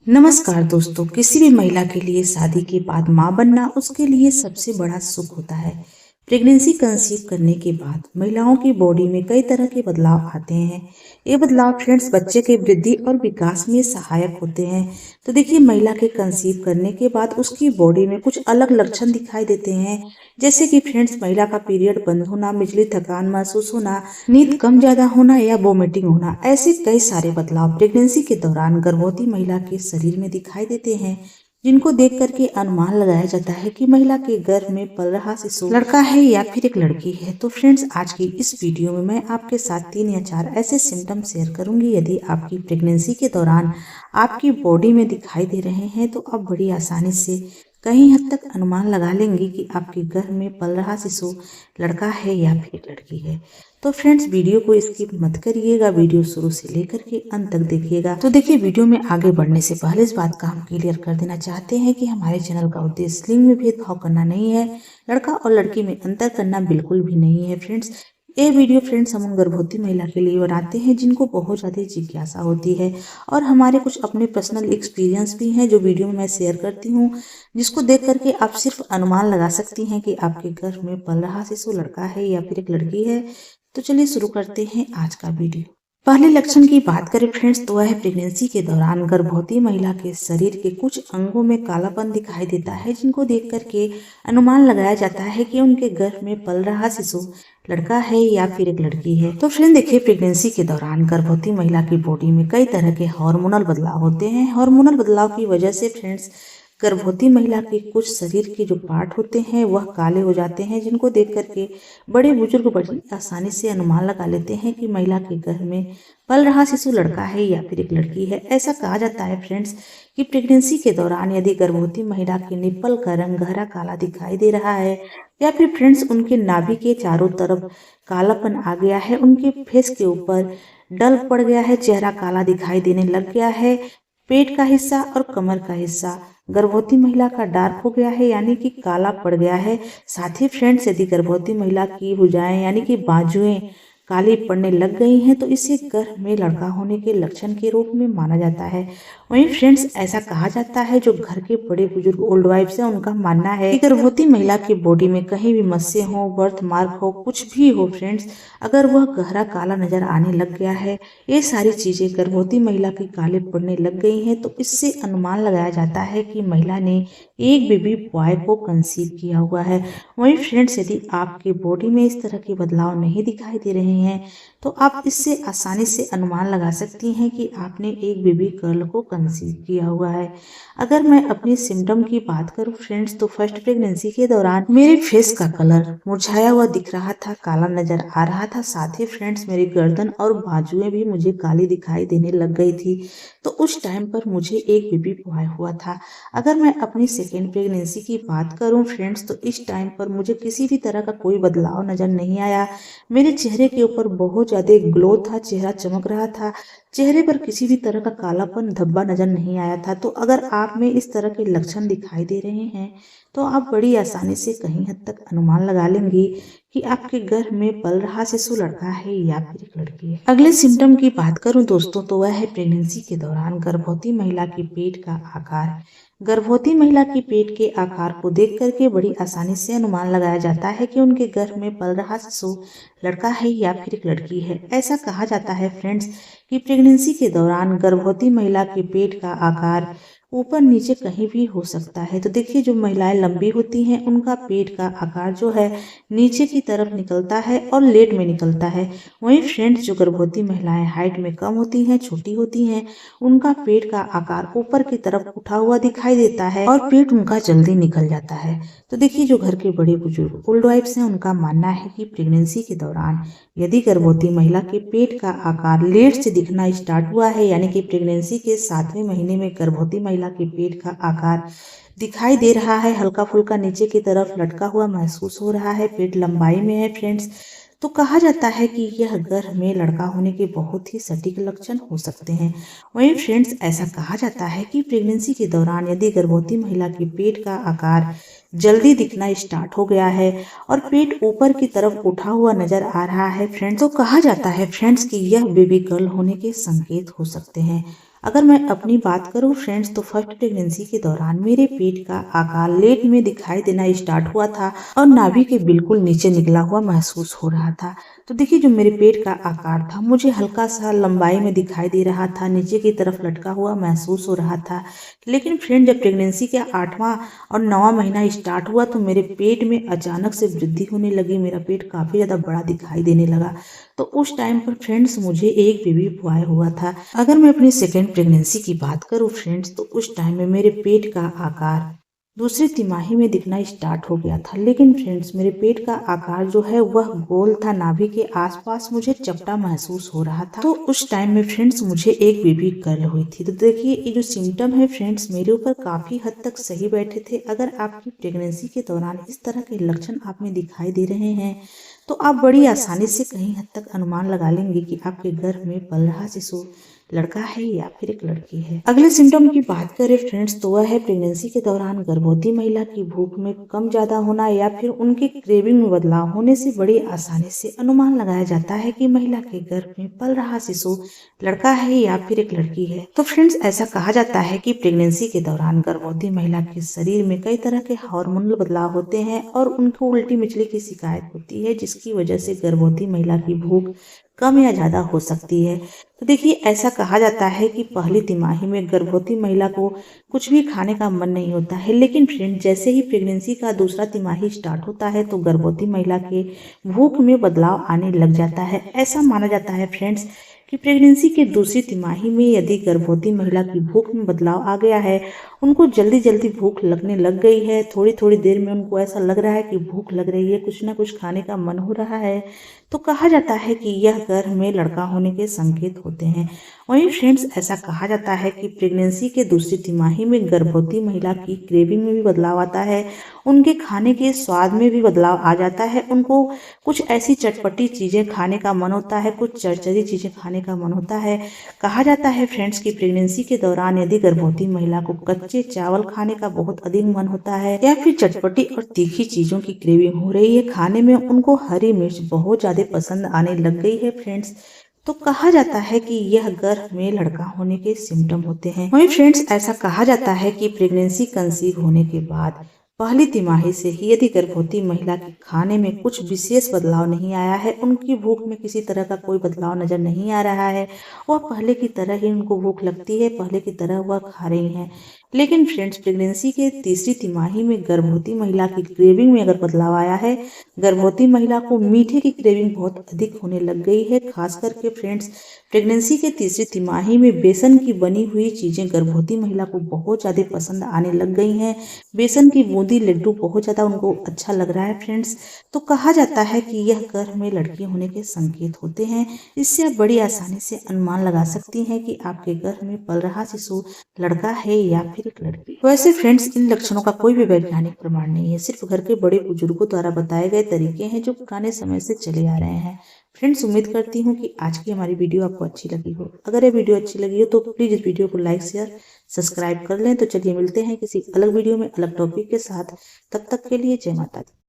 नमस्कार दोस्तों, किसी भी महिला के लिए शादी के बाद मां बनना उसके लिए सबसे बड़ा सुख होता है। प्रेगनेंसी कंसीव करने के बाद महिलाओं की बॉडी में कई तरह के बदलाव आते हैं। ये बदलाव फ्रेंड्स बच्चे के वृद्धि और विकास में सहायक होते हैं। तो देखिए, महिला के कंसीव करने के बाद उसकी बॉडी में कुछ अलग लक्षण दिखाई देते हैं, जैसे कि फ्रेंड्स महिला का पीरियड बंद होना, बिजली थकान महसूस होना, नींद कम ज्यादा होना या वोमिटिंग होना। ऐसे कई सारे बदलाव प्रेगनेंसी के दौरान गर्भवती महिला के शरीर में दिखाई देते हैं, जिनको देख करके अनुमान लगाया जाता है कि महिला के गर्भ में पल रहा शिशु लड़का है या फिर एक लड़की है। तो फ्रेंड्स, आज की इस वीडियो में मैं आपके साथ 3 या 4 ऐसे सिम्टम शेयर करूंगी। यदि आपकी प्रेगनेंसी के दौरान आपकी बॉडी में दिखाई दे रहे हैं तो आप बड़ी आसानी से कहीं हद तक अनुमान लगा लेंगे कि आपके गर्भ में पल रहा शिशु लड़का है या फिर लड़की है। तो फ्रेंड्स, वीडियो को स्किप मत करिएगा, वीडियो शुरू से लेकर के अंत तक देखिएगा। तो देखिए, वीडियो में आगे बढ़ने से पहले इस बात का हम क्लियर कर देना चाहते हैं कि हमारे चैनल का उद्देश्य लिंग में भेदभाव करना नहीं है, लड़का और लड़की में अंतर करना बिल्कुल भी नहीं है। फ्रेंड्स, ये वीडियो फ्रेंड्स हम उन गर्भवती महिला के लिए बनाते हैं जिनको बहुत ज़्यादा जिज्ञासा होती है, और हमारे कुछ अपने पर्सनल एक्सपीरियंस भी हैं जो वीडियो में मैं शेयर करती हूँ, जिसको देख करके आप सिर्फ अनुमान लगा सकती हैं कि आपके गर्भ में पल रहा शिशु लड़का है या फिर एक लड़की है। तो चलिए शुरू करते हैं आज का वीडियो। पहले लक्षण की बात करें फ्रेंड्स, तो वह प्रेगनेंसी के दौरान गर्भवती महिला के शरीर के कुछ अंगों में कालापन दिखाई देता है, जिनको देख करके अनुमान लगाया जाता है कि उनके गर्भ में पल रहा शिशु लड़का है या फिर एक लड़की है। तो फ्रेंड देखिए, प्रेगनेंसी के दौरान गर्भवती महिला की बॉडी में कई तरह के हार्मोनल बदलाव होते हैं। हार्मोनल बदलाव की वजह से फ्रेंड्स गर्भवती महिला के कुछ शरीर के जो पार्ट होते हैं वह काले हो जाते हैं, जिनको देख करके बड़े बुजुर्ग बड़ी आसानी से अनुमान लगा लेते हैं कि महिला के गर्भ में पल रहा शिशु लड़का है या फिर एक लड़की है। ऐसा कहा जाता है फ्रेंड्स कि प्रेगनेंसी के दौरान यदि गर्भवती महिला के निप्पल का रंग गहरा काला दिखाई दे रहा है, या फिर फ्रेंड्स उनके नाभि के चारों तरफ कालापन आ गया है, उनके फेस के ऊपर डल पड़ गया है, चेहरा काला दिखाई देने लग गया है, पेट का हिस्सा और कमर का हिस्सा गर्भवती महिला का डार्क हो गया है यानी कि काला पड़ गया है। साथ ही फ्रेंड्स, यदि गर्भवती महिला की भुजाएं यानी कि बाजुएं काली पड़ने लग गई हैं तो इसे गर्भ में लड़का होने के लक्षण के रूप में माना जाता है। वहीं फ्रेंड्स, ऐसा कहा जाता है, जो घर के बड़े बुजुर्ग ओल्ड वाइफ्स हैं उनका मानना है कि गर्भवती महिला की बॉडी में कहीं भी मस्से हो, बर्थ मार्क हो, कुछ भी हो फ्रेंड्स, अगर वह गहरा काला नजर आने लग गया है, ये सारी चीजें गर्भवती महिला की काले पड़ने लग गई हैं, तो इससे अनुमान लगाया जाता है कि महिला ने एक बेबी बॉय को कंसीव किया हुआ है। वहीं फ्रेंड्स, यदि आपके बॉडी में इस तरह के बदलाव नहीं दिखाई दे रहे हैं तो आप इससे आसानी से अनुमान लगा सकती हैं कि आपने एक बेबी गर्ल को कंसीव किया हुआ है। अगर मैं अपनी सिम्टम की बात करूं फ्रेंड्स, तो फर्स्ट प्रेगनेंसी के दौरान मेरे फेस का कलर मुरझाया हुआ दिख रहा था, काला नजर आ रहा था। साथ ही फ्रेंड्स, मेरी गर्दन और बाजुएं भी मुझे काली दिखाई देने लग गई थी। तो उस टाइम पर मुझे एक बेबी बॉय हुआ था। अगर मैं अपनी सेकेंड प्रेगनेंसी की बात करूं फ्रेंड्स, तो इस टाइम पर मुझे किसी भी तरह का कोई बदलाव नजर नहीं आया। मेरे चेहरे के ऊपर बहुत ज्यादा ग्लो था, चेहरा चमक रहा था, चेहरे पर किसी भी तरह का कालापन धब्बा नजर नहीं आया था। तो अगर आप में इस तरह के लक्षण दिखाई दे रहे हैं तो आप बड़ी आसानी से कहीं हद तक अनुमान लगा लेंगी कि आपके गर्भ में पल रहा शिशु लड़का है या फिर एक लड़की है। अगले सिम्टम की बात करूं दोस्तों, तो वह है प्रेगनेंसी के दौरान गर्भवती महिला की पेट का आकार। गर्भवती महिला की पेट के आकार को देख करके बड़ी आसानी से अनुमान लगाया जाता है कि उनके गर्भ में पल रहा शिशु लड़का है या फिर एक लड़की है। ऐसा कहा जाता है फ्रेंड्स कि प्रेगनेंसी के दौरान गर्भवती महिला के पेट का आकार ऊपर नीचे कहीं भी हो सकता है। तो देखिए, जो महिलाएं लंबी होती हैं उनका पेट का आकार जो है नीचे की तरफ निकलता है और लेट में निकलता है। वहीं फ्रेंड्स, जो गर्भवती महिलाएं हाइट में कम होती हैं, छोटी होती हैं, उनका पेट का आकार ऊपर की तरफ उठा हुआ दिखाई देता है और पेट उनका जल्दी निकल जाता है। तो देखिए, जो घर के बड़े बुजुर्ग ओल्ड वाइफ्स हैं उनका मानना है कि प्रेगनेंसी के दौरान यदि गर्भवती महिला के पेट का आकार लेट से दिखना स्टार्ट हुआ है, यानी कि प्रेगनेंसी के 7वें महीने में गर्भवती महिला के पेट का आकार दिखाई दे रहा है, हल्का फुल्का नीचे की तरफ लटका हुआ महसूस हो रहा है, पेट लंबाई में है फ्रेंड्स, तो कहा जाता है कि यह गर्भ में लड़का होने के बहुत ही सटीक लक्षण हो सकते हैं। वहीं फ्रेंड्स, ऐसा कहा जाता है कि प्रेगनेंसी के दौरान यदि गर्भवती महिला के पेट का आकार जल्दी दिखना स्टार्ट हो गया है और पेट ऊपर की तरफ उठा हुआ नजर आ रहा है फ्रेंड्स, तो कहा जाता है फ्रेंड्स कि यह बेबी गर्ल होने के संकेत हो सकते हैं। अगर मैं अपनी बात करूं फ्रेंड्स तो फर्स्ट प्रेगनेंसी के दौरान मेरे पेट का आकार लेट में दिखाई देना स्टार्ट हुआ था और नाभि के बिल्कुल नीचे निकला हुआ महसूस हो रहा था। तो देखिए जो मेरे पेट का आकार था मुझे हल्का सा लंबाई में दिखाई दे रहा था, नीचे की तरफ लटका हुआ महसूस हो रहा था। लेकिन फ्रेंड जब प्रेगनेंसी का 8वां और 9वां महीना स्टार्ट हुआ तो मेरे पेट में अचानक से वृद्धि होने लगी, मेरा पेट काफी ज्यादा बड़ा दिखाई देने लगा। तो उस टाइम पर फ्रेंड्स मुझे एक बेबी बॉय हुआ था। अगर मैं अपनी सेकेंड प्रेगनेंसी की बात करूं फ्रेंड्स तो उस टाइम में मेरे पेट का आकार दूसरी तिमाही में दिखना स्टार्ट हो गया था। लेकिन फ्रेंड्स मेरे पेट का आकार जो है वह गोल था, नाभि के आसपास मुझे चपटा महसूस हो रहा था। तो उस टाइम में फ्रेंड्स मुझे एक बेबी गर्ल हुई थी। तो देखिए ये जो सिम्टम है फ्रेंड्स मेरे ऊपर काफी हद तक सही बैठे थे। अगर आपकी प्रेगनेंसी के दौरान इस तरह के लक्षण आप में दिखाई दे रहे हैं तो आप बड़ी आसानी से कहीं हद तक अनुमान लगा लेंगे कि आपके गर्भ में पल रहा शिशु लड़का है या फिर एक लड़की है। अगले सिम्टम की बात करें फ्रेंड्स तो वह है प्रेगनेंसी के दौरान गर्भवती महिला की भूख में कम ज्यादा होना या फिर उनके क्रेविंग में बदलाव होने से बड़ी आसानी से अनुमान लगाया जाता है कि महिला के गर्भ में पल रहा शिशु लड़का है या फिर एक लड़की है। तो फ्रेंड्स ऐसा कहा जाता है कि प्रेगनेंसी के दौरान गर्भवती महिला के शरीर में कई तरह के हार्मोनल बदलाव होते हैं और उनको उल्टी मिचली की शिकायत होती है, जिसकी वजह से गर्भवती महिला की भूख कम या ज्यादा हो सकती है। तो देखिए ऐसा कहा जाता है कि पहली तिमाही में गर्भवती महिला को कुछ भी खाने का मन नहीं होता है, लेकिन फ्रेंड जैसे ही प्रेगनेंसी का दूसरा तिमाही स्टार्ट होता है तो गर्भवती महिला के भूख में बदलाव आने लग जाता है। ऐसा माना जाता है फ्रेंड्स कि प्रेगनेंसी के दूसरी तिमाही में यदि गर्भवती महिला की भूख में बदलाव आ गया है, उनको जल्दी जल्दी भूख लगने लग गई है, थोड़ी थोड़ी देर में उनको ऐसा लग रहा है कि भूख लग रही है, कुछ ना कुछ खाने का मन हो रहा है, तो कहा जाता है कि यह गर्भ में लड़का होने के संकेत होते हैं। वहीं फ्रेंड्स ऐसा कहा जाता है कि प्रेगनेंसी के दूसरी तिमाही में गर्भवती महिला की क्रेविंग में भी बदलाव आता है, उनके खाने के स्वाद में भी बदलाव आ जाता है, उनको कुछ ऐसी चटपटी चीजें खाने का मन होता है, कुछ चरचरी चीजें खाने का मन होता है। कहा जाता है फ्रेंड्स कि प्रेगनेंसी के दौरान यदि गर्भवती महिला को कच्चे चावल खाने का बहुत अधिक मन होता है या फिर चटपटी और तीखी चीजों की क्रेविंग हो रही है, खाने में उनको हरी मिर्च बहुत ज्यादा पसंद आने लग गई है फ्रेंड्स, तो कहा जाता है कि यह गर्भ में लड़का होने के सिम्टम होते हैं। वहीं फ्रेंड्स ऐसा कहा जाता है कि प्रेगनेंसी कंसीव होने के बाद पहली तिमाही से ही यदि गर्भवती महिला के खाने में कुछ विशेष बदलाव नहीं आया है, उनकी भूख में किसी तरह का कोई बदलाव नजर नहीं आ रहा है, वह पहले की तरह ही उनको भूख लगती है, पहले की तरह वह खा रही हैं। लेकिन फ्रेंड्स प्रेगनेंसी के तीसरी तिमाही में गर्भवती महिला की क्रेविंग में अगर बदलाव आया है, गर्भवती महिला को मीठे की क्रेविंग बहुत अधिक होने लग गई है, खास करके फ्रेंड्स प्रेगनेंसी के तीसरी तिमाही में बेसन की बनी हुई चीजें गर्भवती महिला को बहुत ज्यादा पसंद आने लग गई हैं। बेसन की बूंदी लड्डू बहुत ज्यादा उनको अच्छा लग रहा है फ्रेंड्स। तो कहा जाता है कि यह गर्भ में लड़की होने के संकेत होते हैं। इससे आप बड़ी आसानी से अनुमान लगा सकती हैं कि आपके गर्भ में पल रहा शिशु लड़का है या फिर एक लड़की। वैसे फ्रेंड्स इन लक्षणों का कोई भी वैज्ञानिक प्रमाण नहीं है, सिर्फ घर के बड़े बुजुर्गों द्वारा बताए गए तरीके हैं जो पुराने समय से चले आ रहे हैं। फ्रेंड्स उम्मीद करती हूँ कि आज की हमारी वीडियो आपको अच्छी लगी हो। अगर ये वीडियो अच्छी लगी हो तो प्लीज इस वीडियो को लाइक शेयर सब्सक्राइब कर लें। तो चलिए मिलते हैं किसी अलग वीडियो में अलग टॉपिक के साथ, तब तक के लिए जय माता दी।